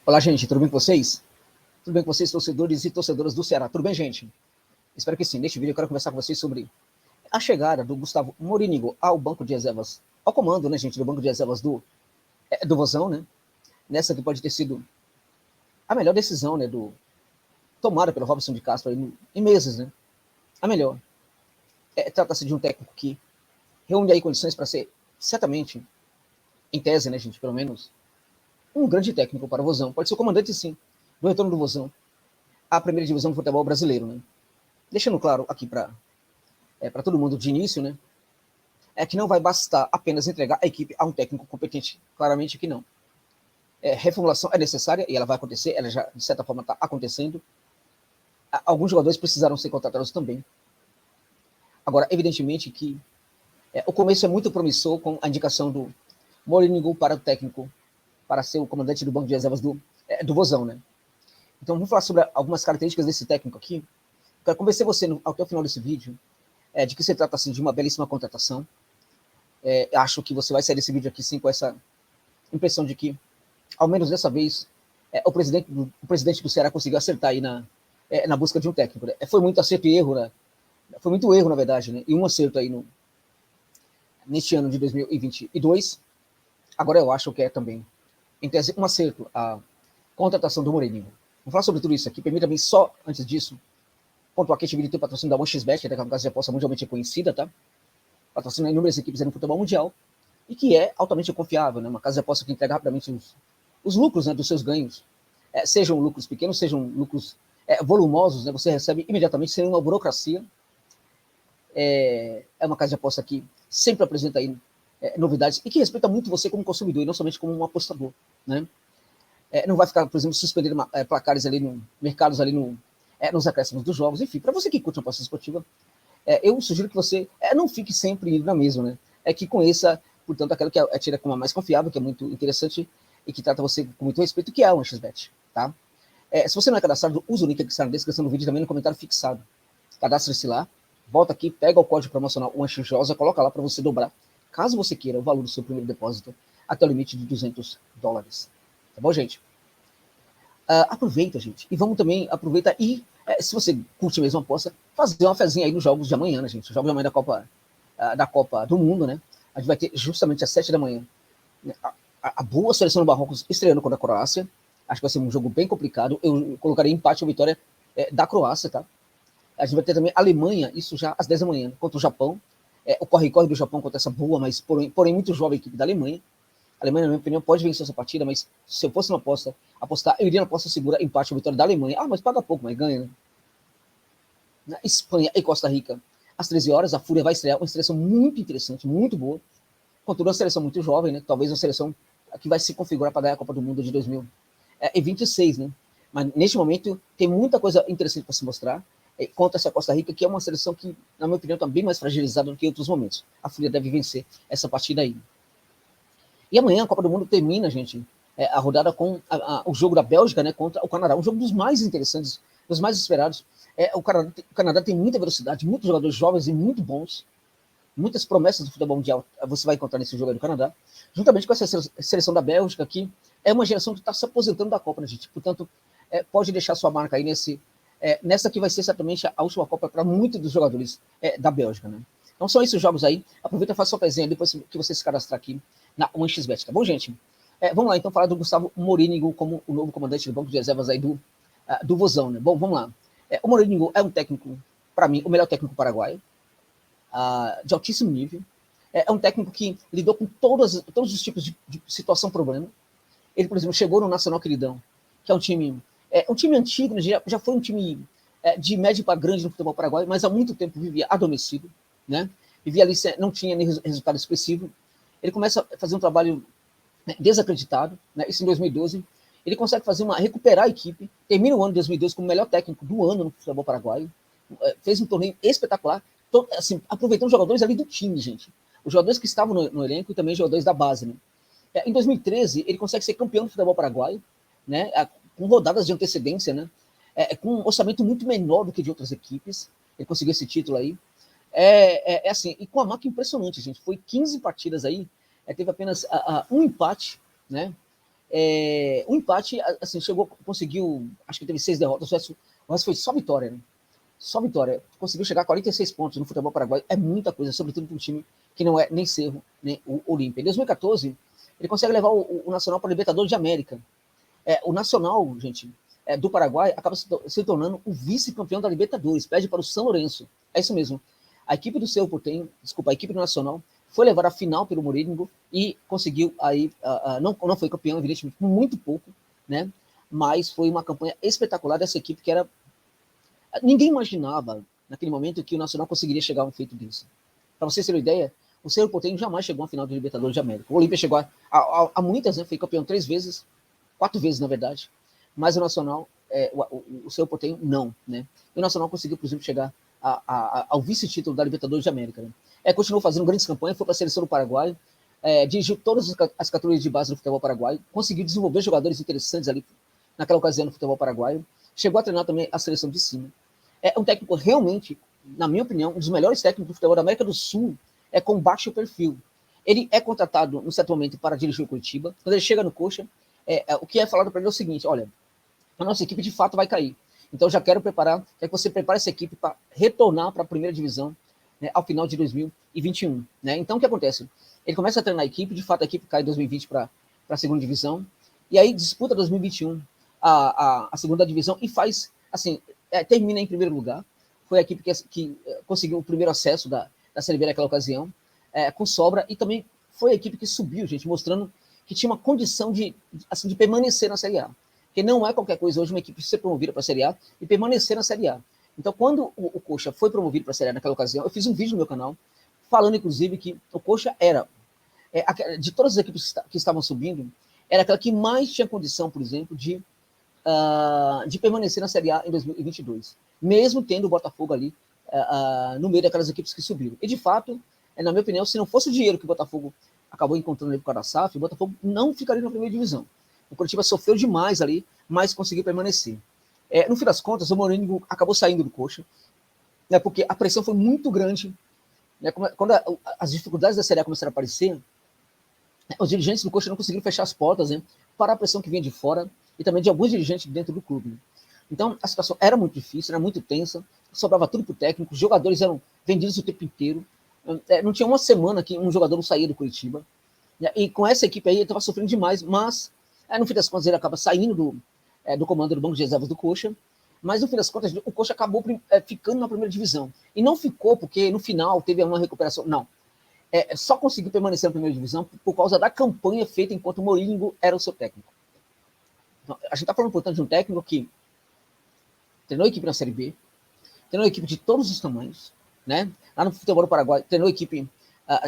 Olá, gente, tudo bem com vocês? Tudo bem com vocês, torcedores e torcedoras do Ceará? Tudo bem, gente? Espero que sim. Neste vídeo eu quero conversar com vocês sobre a chegada do Gustavo Morínigo ao banco de reservas, ao comando, né, gente, do banco de reservas do Vozão, né? Nessa que pode ter sido a melhor decisão, né, tomada pelo Robson de Castro aí em meses, né? A melhor. Trata-se de um técnico que reúne aí condições para ser, certamente, em tese, né, gente, pelo menos, um grande técnico para o Vozão. Pode ser o comandante, sim, do retorno do Vozão à primeira divisão do futebol brasileiro, né? Deixando claro aqui para todo mundo de início, né? Que não vai bastar apenas entregar a equipe a um técnico competente. Claramente que não. Reformulação é necessária e ela vai acontecer, ela já, de certa forma, está acontecendo. Alguns jogadores precisaram ser contratados também. Agora, evidentemente que o começo é muito promissor com a indicação do Morínigo para o técnico, para ser o comandante do banco de reservas do Vozão, né? Então, vamos falar sobre algumas características desse técnico aqui. Quero convencer você, até o final desse vídeo, de que se trata assim, de uma belíssima contratação. Acho que você vai sair desse vídeo aqui sim com essa impressão de que, ao menos dessa vez, o presidente do Ceará conseguiu acertar aí na busca de um técnico. Né? Foi muito acerto e erro, né? Foi muito erro, na verdade, né? E um acerto aí neste ano de 2022. Agora eu acho que é também, em tese, um acerto a contratação do Morínigo. Vou falar sobre tudo isso aqui. Permita-me só, antes disso, pontuar que este vídeo tem o patrocínio da 1xBet, que é uma casa de aposta mundialmente reconhecida, tá? Patrocina inúmeras equipes no futebol mundial e que é altamente confiável, né? Uma casa de aposta que entrega rapidamente os lucros, né, dos seus ganhos, sejam lucros pequenos, sejam lucros volumosos, né? Você recebe imediatamente sem uma burocracia. É uma casa de aposta que sempre apresenta aí novidades e que respeita muito você como consumidor e não somente como um apostador, né? Não vai ficar, por exemplo, suspendendo placares ali mercados ali nos acréscimos dos jogos. Enfim, para você que curte uma aposta esportiva, eu sugiro que você não fique sempre indo na mesma, né? Que conheça, portanto, aquela que é tida como a mais confiável, que é muito interessante e que trata você com muito respeito, que é a 1xBet, tá? Se você não é cadastrado, usa o link que está na descrição do vídeo também no comentário fixado. Cadastre-se lá, volta aqui, pega o código promocional 1xJosa, coloca lá para você dobrar, caso você queira, o valor do seu primeiro depósito até o limite de $200. Tá bom, gente? Aproveita, gente. E vamos também, aproveita e, se você curte mesmo a aposta, fazer uma fezinha aí nos jogos de amanhã, né, gente? Os jogos de amanhã da Copa do Mundo, né? A gente vai ter justamente às 7 da manhã a boa seleção do Marrocos estreando contra a Croácia. Acho que vai ser um jogo bem complicado. Eu colocarei empate ou vitória da Croácia, tá? A gente vai ter também a Alemanha, isso já às 10 da manhã, contra o Japão. O corre-corre do Japão contra essa boa, mas porém muito jovem equipe da Alemanha. A Alemanha, na minha opinião, pode vencer essa partida, mas se eu fosse uma apostar, eu iria na aposta segura, empate ou vitória da Alemanha. Mas paga pouco, mas ganha, né? Na Espanha e Costa Rica, às 13 horas, a Fúria vai estrear uma seleção muito interessante, muito boa, contudo, uma seleção muito jovem, né? Talvez uma seleção que vai se configurar para ganhar a Copa do Mundo de 2026, né? Mas neste momento tem muita coisa interessante para se mostrar contra essa Costa Rica, que é uma seleção que, na minha opinião, está bem mais fragilizada do que em outros momentos. A Fúria deve vencer essa partida aí. E amanhã a Copa do Mundo termina, gente, a rodada com o jogo da Bélgica, né, contra o Canadá, um jogo dos mais interessantes, dos mais esperados. O Canadá tem muita velocidade, muitos jogadores jovens e muito bons, muitas promessas do futebol mundial você vai encontrar nesse jogo aí do Canadá, juntamente com essa seleção da Bélgica, que é uma geração que está se aposentando da Copa, né, gente? Portanto, pode deixar sua marca aí nessa que vai ser certamente a última Copa para muitos dos jogadores da Bélgica, né? Então são esses jogos aí. Aproveita e faça sua pezinha depois que você se cadastrar aqui na 1xBet, tá bom, gente? Vamos lá, então, falar do Gustavo Morínigo como o novo comandante do banco de reservas aí do Vozão, né? Bom, vamos lá. O Morínigo é um técnico, para mim, o melhor técnico paraguaio, de altíssimo nível. É um técnico que lidou com todos os tipos de situação-problema. Ele, por exemplo, chegou no Nacional Queridão, que é um time antigo, né? Já foi um time de médio para grande no futebol paraguaio, mas há muito tempo vivia adormecido, né? Vivia ali, não tinha nem resultado expressivo. Ele começa a fazer um trabalho desacreditado, né? Isso em 2012. Ele consegue recuperar a equipe, termina o ano de 2012 como o melhor técnico do ano no futebol paraguaio, fez um torneio espetacular, assim, aproveitando os jogadores ali do time, gente. Os jogadores que estavam no elenco e também os jogadores da base, né? Em 2013, ele consegue ser campeão do futebol paraguaio, né? Com rodadas de antecedência, né? Com um orçamento muito menor do que de outras equipes. Ele conseguiu esse título aí. Assim, e com a marca impressionante, gente. Foi 15 partidas aí, teve apenas um empate, né? O empate, assim, conseguiu, acho que teve 6 derrotas, o resto foi só vitória, né? Só vitória. Conseguiu chegar a 46 pontos no futebol paraguaio, é muita coisa, sobretudo para um time que não é nem Cerro, nem o Olímpia. Em 2014, ele consegue levar o Nacional para a Libertadores de América. O Nacional, gente, do Paraguai, acaba se tornando o vice-campeão da Libertadores, perde para o São Lourenço. É isso mesmo. A equipe do Cerro Porteño, a equipe do Nacional, foi levar a final pelo Morínigo e conseguiu aí, não foi campeão, evidentemente, com muito pouco, né? Mas foi uma campanha espetacular dessa equipe que era... Ninguém imaginava, naquele momento, que o Nacional conseguiria chegar a um feito desse. Para vocês terem uma ideia, o Cerro Porteño jamais chegou a uma final de Libertadores de América. O Olímpia chegou a muitas, né? Foi campeão 3 vezes, 4 vezes, na verdade. Mas o Nacional, o Cerro Porteño, não, né? E o Nacional conseguiu, por exemplo, chegar ao vice-título da Libertadores de América, né? Continuou fazendo grandes campanhas, foi para a seleção do Paraguai, dirigiu todas as categorias de base do futebol paraguaio, conseguiu desenvolver jogadores interessantes ali naquela ocasião no futebol paraguaio, chegou a treinar também a seleção de cima. É um técnico realmente, na minha opinião, um dos melhores técnicos do futebol da América do Sul, com baixo perfil. Ele é contratado, no certo momento, para dirigir o Curitiba. Quando ele chega no Coxa, o que é falado para ele é o seguinte: olha, a nossa equipe de fato vai cair. Então eu já quero quero que você prepare essa equipe para retornar para a primeira divisão, né, ao final de 2021. Né? Então o que acontece? Ele começa a treinar a equipe, de fato a equipe cai em 2020 para a segunda divisão, e aí disputa 2021 a segunda divisão e faz, assim, termina em primeiro lugar. Foi a equipe que conseguiu o primeiro acesso da Série B naquela ocasião, com sobra, e também foi a equipe que subiu, gente, mostrando que tinha uma condição de permanecer na Série A. Porque não é qualquer coisa hoje uma equipe ser promovida para a Série A e permanecer na Série A. Então, quando o Coxa foi promovido para a Série A naquela ocasião, eu fiz um vídeo no meu canal falando, inclusive, que o Coxa era, de todas as equipes que estavam subindo, era aquela que mais tinha condição, por exemplo, de permanecer na Série A em 2022, mesmo tendo o Botafogo ali no meio daquelas equipes que subiram. E, de fato, na minha opinião, se não fosse o dinheiro que o Botafogo acabou encontrando ali por causa da SAF, o Botafogo não ficaria na primeira divisão. O Curitiba sofreu demais ali, mas conseguiu permanecer. No fim das contas, o Morínigo acabou saindo do Coxa, né, porque a pressão foi muito grande. Né, quando as dificuldades da Série A começaram a aparecer, né, os dirigentes do Coxa não conseguiram fechar as portas, né, para a pressão que vinha de fora e também de alguns dirigentes dentro do clube. Né. Então, a situação era muito difícil, era muito tensa, sobrava tudo para o técnico, os jogadores eram vendidos o tempo inteiro. Não tinha uma semana que um jogador não saía do Curitiba. Né, e com essa equipe aí, ele estava sofrendo demais, mas no fim das contas, ele acaba saindo do comando do banco de reservas do Coxa, mas no fim das contas, o Coxa acabou ficando na primeira divisão. E não ficou porque no final teve uma recuperação. Não. Só conseguiu permanecer na primeira divisão por causa da campanha feita enquanto o Morínigo era o seu técnico. Então, a gente está falando, portanto, de um técnico que treinou a equipe na Série B, treinou a equipe de todos os tamanhos, né? Lá no futebol do Paraguai, treinou a equipe,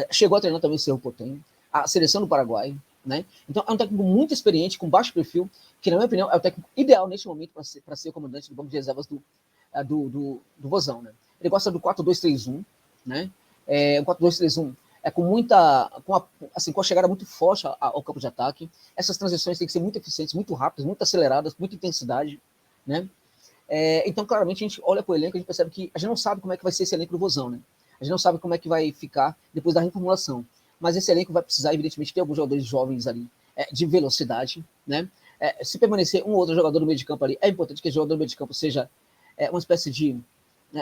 chegou a treinar também o Cerro Porteño, a seleção do Paraguai. Né? Então, é um técnico muito experiente, com baixo perfil, que, na minha opinião, é o técnico ideal neste momento para ser o comandante do banco de reservas do Vozão. Né? Ele gosta do 4-2-3-1, né? O 4-2-3-1 com a chegada muito forte ao campo de ataque. Essas transições têm que ser muito eficientes, muito rápidas, muito aceleradas, muita intensidade. Né? Então, claramente, a gente olha para o elenco e a gente percebe que a gente não sabe como é que vai ser esse elenco do Vozão. Né? A gente não sabe como é que vai ficar depois da reformulação. Mas esse elenco vai precisar, evidentemente, ter alguns jogadores jovens ali, de velocidade, né? Se permanecer um ou outro jogador no meio de campo ali, é importante que o jogador no meio de campo seja uma espécie de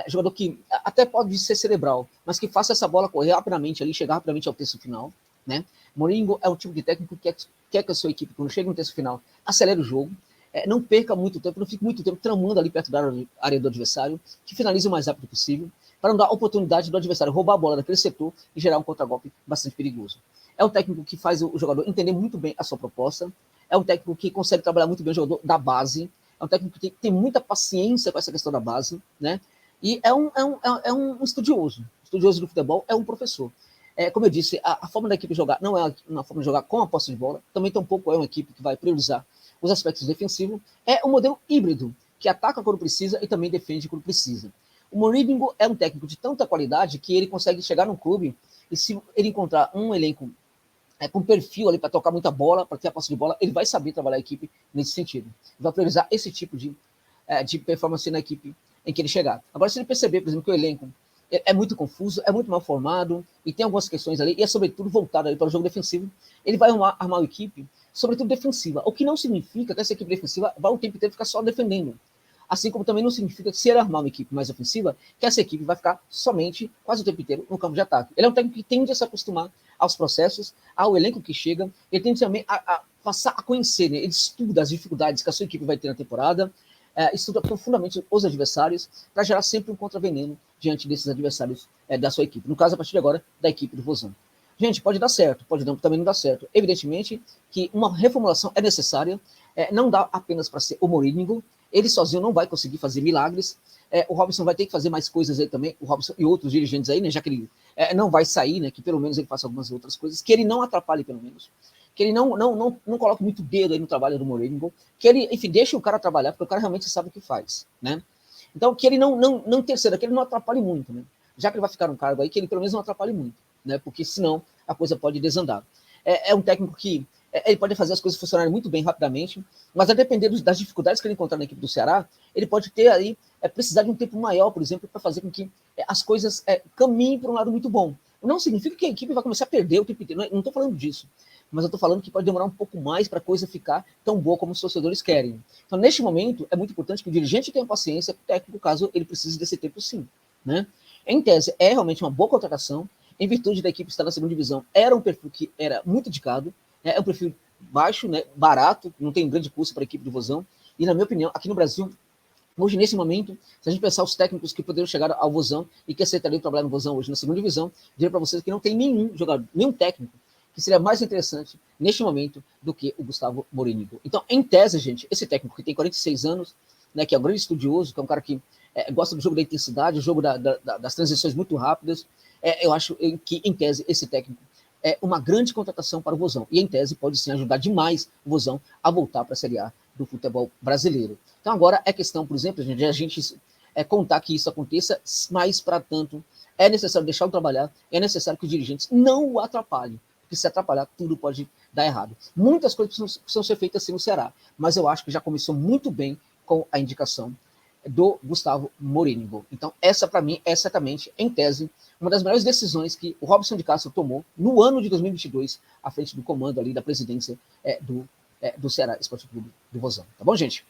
jogador que até pode ser cerebral, mas que faça essa bola correr rapidamente ali, chegar rapidamente ao terço final, né? Morínigo é um tipo de técnico que quer que a sua equipe, quando chega no terço final, acelere o jogo, não perca muito tempo, não fique muito tempo tramando ali perto da área do adversário, que finalize o mais rápido possível, para não dar oportunidade do adversário roubar a bola daquele setor e gerar um contragolpe bastante perigoso. É um técnico que faz o jogador entender muito bem a sua proposta, é um técnico que consegue trabalhar muito bem o jogador da base, é um técnico que tem muita paciência com essa questão da base, né? E é um estudioso do futebol, é um professor. Como eu disse, a forma da equipe jogar não é uma forma de jogar com a posse de bola, também tampouco é uma equipe que vai priorizar os aspectos defensivos, é um modelo híbrido, que ataca quando precisa e também defende quando precisa. O Morínigo é um técnico de tanta qualidade que ele consegue chegar num clube e se ele encontrar um elenco com perfil ali para tocar muita bola, para ter a posse de bola, ele vai saber trabalhar a equipe nesse sentido. Ele vai priorizar esse tipo de performance na equipe em que ele chegar. Agora, se ele perceber, por exemplo, que o elenco é muito confuso, é muito mal formado e tem algumas questões ali, e é sobretudo voltado ali para o jogo defensivo, ele vai armar a equipe sobretudo defensiva, o que não significa que essa equipe defensiva vai o tempo inteiro ficar só defendendo. Assim como também não significa que se ele armar uma equipe mais ofensiva, que essa equipe vai ficar somente, quase o tempo inteiro, no campo de ataque. Ele é um técnico que tende a se acostumar aos processos, ao elenco que chega, ele tende também a passar a conhecer, né? Ele estuda as dificuldades que a sua equipe vai ter na temporada, estuda profundamente os adversários, para gerar sempre um contraveneno diante desses adversários da sua equipe. No caso, a partir de agora, da equipe do Vozão. Gente, pode dar certo, pode também não dar certo. Evidentemente que uma reformulação é necessária, não dá apenas para ser o Mourinho, ele sozinho não vai conseguir fazer milagres, o Robson vai ter que fazer mais coisas aí também, o Robson e outros dirigentes aí, né, já que ele não vai sair, né, que pelo menos ele faça algumas outras coisas, que ele não atrapalhe pelo menos, que ele não coloque muito dedo aí no trabalho do Mourinho, que ele, enfim, deixe o cara trabalhar, porque o cara realmente sabe o que faz, né. Então, que ele não terceira, que ele não atrapalhe muito, né, já que ele vai ficar num cargo aí, que ele pelo menos não atrapalhe muito, né, porque senão a coisa pode desandar. É um técnico que ele pode fazer as coisas funcionarem muito bem rapidamente, mas a depender das dificuldades que ele encontrar na equipe do Ceará, ele pode ter aí, precisar de um tempo maior, por exemplo, para fazer com que as coisas caminhem para um lado muito bom. Não significa que a equipe vai começar a perder o tempo inteiro, não estou falando disso, mas eu estou falando que pode demorar um pouco mais para a coisa ficar tão boa como os torcedores querem. Então, neste momento, é muito importante que o dirigente tenha paciência com o técnico, caso ele precise desse tempo sim, né? Em tese, é realmente uma boa contratação, em virtude da equipe estar na segunda divisão, era um perfil que era muito indicado, é um perfil baixo, né, barato, não tem grande custo para a equipe do Vozão, e na minha opinião, aqui no Brasil, hoje nesse momento, se a gente pensar os técnicos que poderiam chegar ao Vozão e que aceitariam trabalhar no Vozão hoje na segunda divisão, diria para vocês que não tem nenhum jogador, nenhum técnico que seria mais interessante neste momento do que o Gustavo Mourinho. Então, em tese, gente, esse técnico que tem 46 anos, né, que é um grande estudioso, que é um cara que gosta do jogo da intensidade, o jogo das transições muito rápidas, eu acho que, em tese, esse técnico é uma grande contratação para o Vozão. E, em tese, pode sim ajudar demais o Vozão a voltar para a Série A do futebol brasileiro. Então, agora é questão, por exemplo, de a gente contar que isso aconteça, mas, para tanto, é necessário deixá-lo trabalhar, é necessário que os dirigentes não o atrapalhem, porque se atrapalhar, tudo pode dar errado. Muitas coisas precisam ser feitas assim no Ceará, mas eu acho que já começou muito bem com a indicação do Gustavo Mourinho. Então, essa, para mim, é certamente, em tese, uma das melhores decisões que o Robson de Castro tomou no ano de 2022, à frente do comando ali da presidência do Ceará Esporte Clube do Vozão. Tá bom, gente?